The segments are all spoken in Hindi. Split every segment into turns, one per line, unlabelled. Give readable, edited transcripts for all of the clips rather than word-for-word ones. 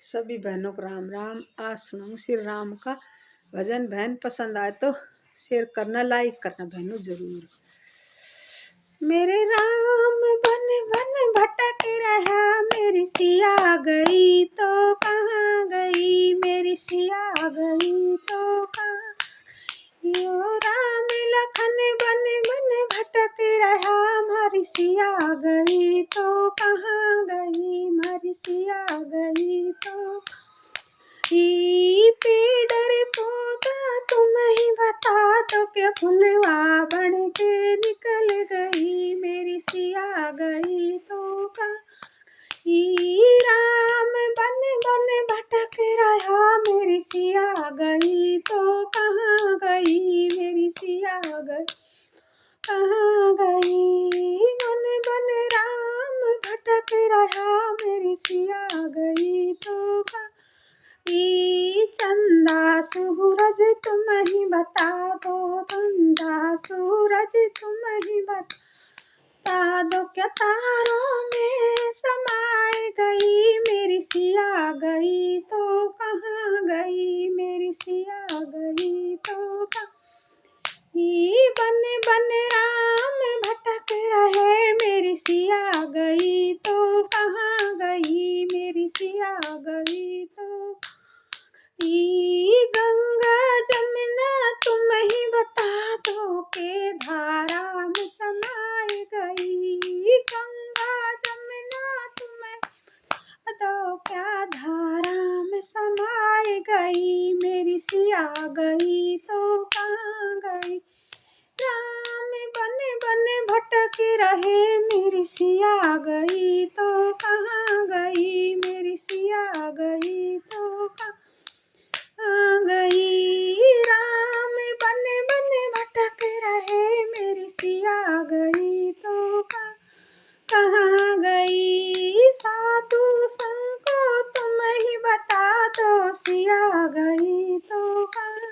सभी बहनों को राम राम। आज सुनाऊं श्री राम का भजन। बहन पसंद आए तो शेयर करना, लाइक करना बहनों जरूर। मेरे राम बन बन भटक रहा, मेरी सिया गई तो कहाँ गई, मेरी सिया गई तो कहाँ। यो राम लखन बन बन भटक रहा, हमारी सिया गई तो कहाँ गई, हमारी सिया गई तो। पेड़ पौधा तुम ही बता दो कि फुलवा बन के निकल गई, मेरी सिया गई तो कहाँ। राम बन बन भटक रहा, मेरी सिया गई तो कहाँ गई, मेरी सिया गई कहाँ गई। बन बन राम भटक रहा, मेरी सिया गई तो कहाँ। चंदा सूरज तुम ही बता दो, चंदा सूरज तुम ही बता दो, क्या तारों में समाए गई, मेरी सिया गई तो कहाँ गई, मेरी सिया गई तो कहाँ। बन बन राम भटक रहे, मेरी सिया गई तो कहाँ गई, मेरी सिया गई तो। गंगा जमुना तुम ही बता दो के धारा में समाए गई, गंगा जमुना तुम बता दो क्या धारा में समाए गई, मेरी सिया गई तो कहाँ गई। राम बन बन भटक रहे, मेरी सिया गई तो कहाँ गई, मेरी सिया गई तो कहाँ गई। राम बन बन भटक रहे, मेरी सिया गई तो कहाँ गई। साधु संग को तुम ही बता दो, सिया गई तो कहाँ।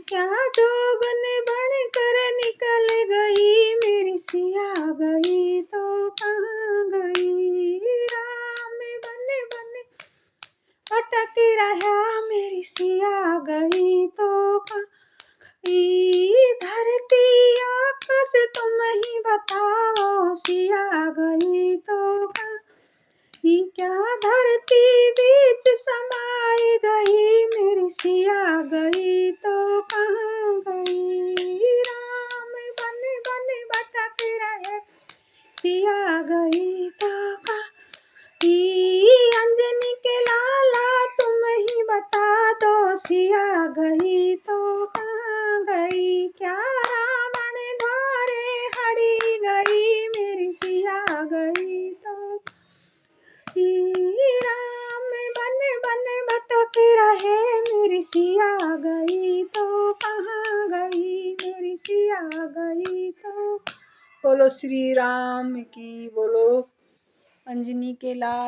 क्या जोगन बन कर निकल गई, मेरी सिया गई तो कहाँ गई। राम बन बन भटक रहा, मेरी सिया गई तो कहाँ। धरती आकाश तुम ही बताओ, सिया गई तो कहाँ। क्या धरती बीच समाई गई, मेरी सिया गई तो कहाँ गई। राम बन बन भटक रहे, सिया गई तो कहाँ। अंजनी के लाला तुम ही बता दो, सिया गई तो कहाँ गई। क्या रावण द्वारे हड़ी गई, मेरी सिया गई तो। राम बन बन भटक रहे, मेरी सिया गई तो कहाँ गई, मेरी सिया गई तो। बोलो श्री राम की, बोलो अंजनी के लाल।